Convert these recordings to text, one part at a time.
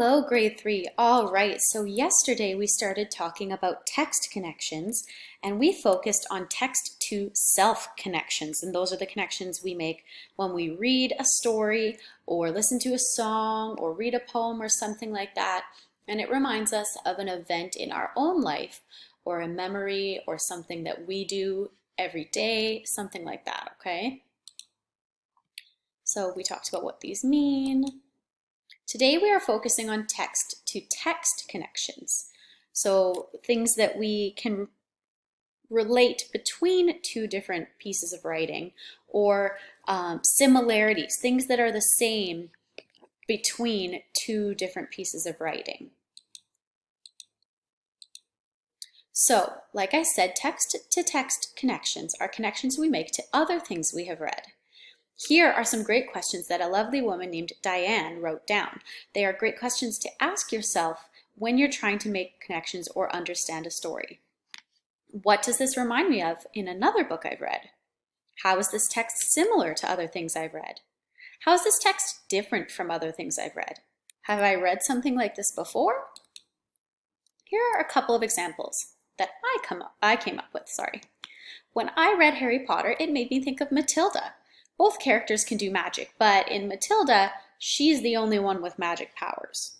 Hello, grade 3. All right, so yesterday we started talking about text connections and we focused on text to self connections. And those are the connections we make when we read a story or listen to a song or read a poem or something like that. And it reminds us of an event in our own life or a memory or something that we do every day, something like that, okay? So we talked about what these mean. Today we are focusing on text-to-text connections. So things that we can relate between two different pieces of writing or similarities, things that are the same between two different pieces of writing. So, like I said, text-to-text connections are connections we make to other things we have read. Here are some great questions that a lovely woman named Diane wrote down. They are great questions to ask yourself when you're trying to make connections or understand a story. What does this remind me of in another book I've read? How is this text similar to other things I've read? How is this text different from other things I've read? Have I read something like this before? Here are a couple of examples that I came up with. When I read Harry Potter, it made me think of Matilda. Both characters can do magic, but in Matilda, she's the only one with magic powers.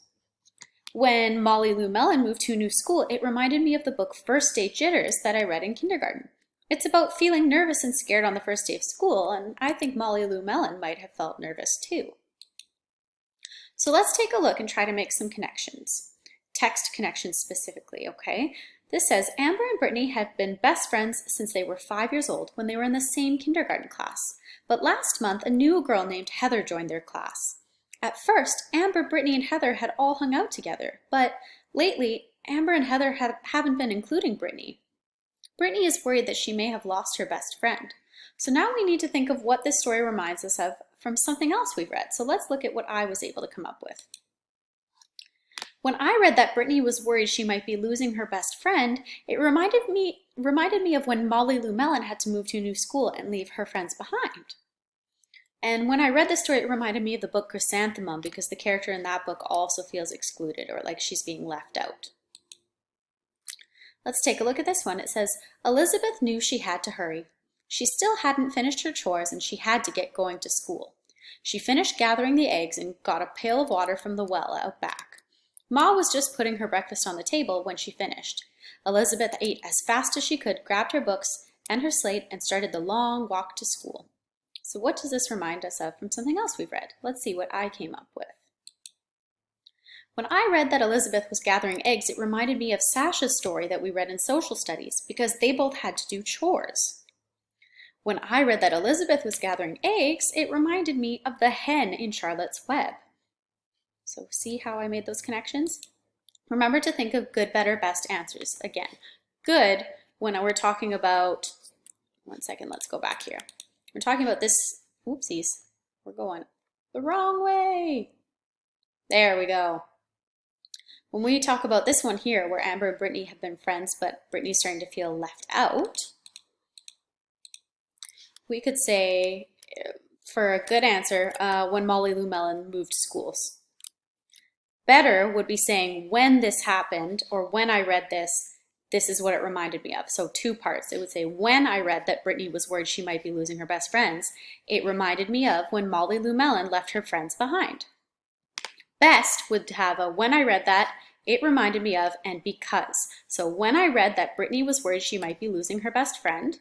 When Molly Lou Mellon moved to a new school, it reminded me of the book First Day Jitters that I read in kindergarten. It's about feeling nervous and scared on the first day of school, and I think Molly Lou Mellon might have felt nervous too. So let's take a look and try to make some connections. Text connections specifically, okay? This says, Amber and Brittany have been best friends since they were 5 years old when they were in the same kindergarten class. But last month, a new girl named Heather joined their class. At first, Amber, Brittany, and Heather had all hung out together, but lately, Amber and Heather haven't been including Brittany. Brittany is worried that she may have lost her best friend. So now we need to think of what this story reminds us of from something else we've read. So let's look at what I was able to come up with. When I read that Brittany was worried she might be losing her best friend, it reminded me of when Molly Lou Mellon had to move to a new school and leave her friends behind. And when I read this story, it reminded me of the book Chrysanthemum because the character in that book also feels excluded or like she's being left out. Let's take a look at this one. It says, Elizabeth knew she had to hurry. She still hadn't finished her chores and she had to get going to school. She finished gathering the eggs and got a pail of water from the well out back. Ma was just putting her breakfast on the table when she finished. Elizabeth ate as fast as she could, grabbed her books and her slate, and started the long walk to school. So what does this remind us of from something else we've read? Let's see what I came up with. When I read that Elizabeth was gathering eggs, it reminded me of Sasha's story that we read in social studies because they both had to do chores. When I read that Elizabeth was gathering eggs, it reminded me of the hen in Charlotte's Web. So see how I made those connections? Remember to think of good, better, best answers. Again, good when we're talking about, one second, let's go back here. We're talking about this, oopsies, we're going the wrong way. There we go. When we talk about this one here, where Amber and Brittany have been friends, but Brittany's starting to feel left out, we could say, for a good answer, when Molly Lou Mellon moved schools. Better would be saying when this happened or when I read this, this is what it reminded me of. So two parts. It would say when I read that Brittany was worried she might be losing her best friends, it reminded me of when Molly Lou Mellon left her friends behind. Best would have a when I read that, it reminded me of, and because. So when I read that Brittany was worried she might be losing her best friend,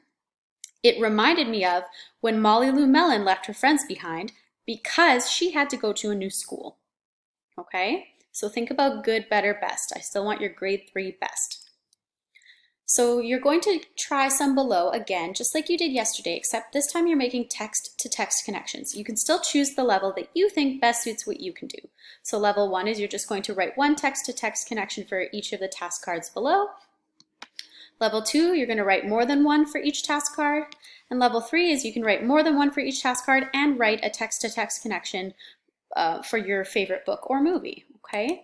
it reminded me of when Molly Lou Mellon left her friends behind because she had to go to a new school. Okay? So think about good, better, best. I still want your grade 3 best. So you're going to try some below again, just like you did yesterday, except this time you're making text-to-text connections. You can still choose the level that you think best suits what you can do. So level 1 is you're just going to write one text-to-text connection for each of the task cards below. Level 2, you're going to write more than one for each task card. And level 3 is you can write more than one for each task card and write a text-to-text connection for your favorite book or movie, okay?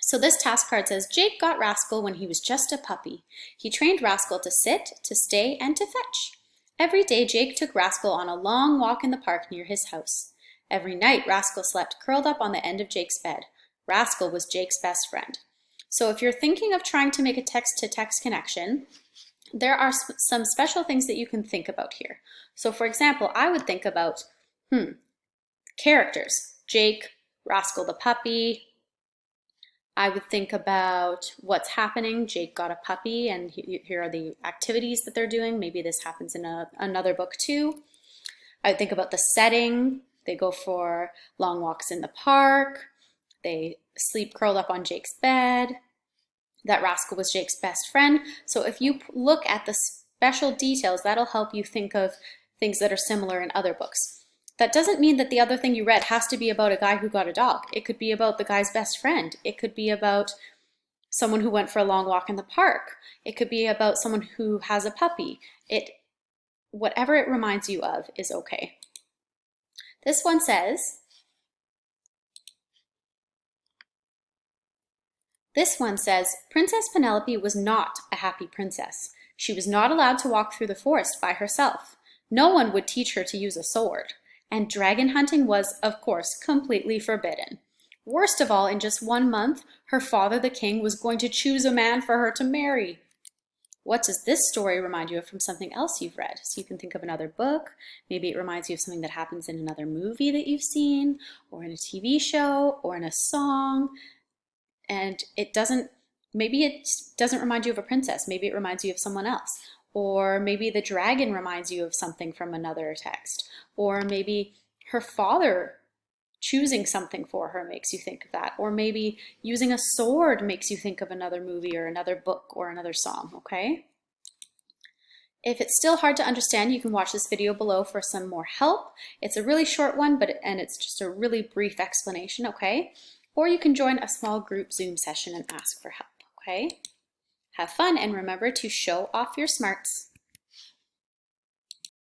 So this task card says, Jake got Rascal when he was just a puppy. He trained Rascal to sit, to stay, and to fetch. Every day Jake took Rascal on a long walk in the park near his house. Every night Rascal slept curled up on the end of Jake's bed. Rascal was Jake's best friend. So if you're thinking of trying to make a text-to-text connection, there are some special things that you can think about here. So for example, I would think about, characters. Jake, Rascal the puppy. I would think about what's happening. Jake got a puppy, and here are the activities that they're doing. Maybe this happens in another book too. I would think about the setting. They go for long walks in the park. They sleep curled up on Jake's bed. That Rascal was Jake's best friend. So if you look at the special details, that'll help you think of things that are similar in other books. That doesn't mean that the other thing you read has to be about a guy who got a dog. It could be about the guy's best friend. It could be about someone who went for a long walk in the park. It could be about someone who has a puppy. Whatever it reminds you of is okay. This one says, Princess Penelope was not a happy princess. She was not allowed to walk through the forest by herself. No one would teach her to use a sword. And dragon hunting was, of course, completely forbidden. Worst of all, in just 1 month, her father, the king, was going to choose a man for her to marry. What does this story remind you of from something else you've read? So you can think of another book. Maybe it reminds you of something that happens in another movie that you've seen, or in a TV show, or in a song. And maybe it doesn't remind you of a princess. Maybe it reminds you of someone else. Or maybe the dragon reminds you of something from another text. Or maybe her father choosing something for her makes you think of that. Or maybe using a sword makes you think of another movie or another book or another song, okay? If it's still hard to understand, you can watch this video below for some more help. It's a really short one, and it's just a really brief explanation, okay? Or you can join a small group Zoom session and ask for help, okay? Have fun, and remember to show off your smarts.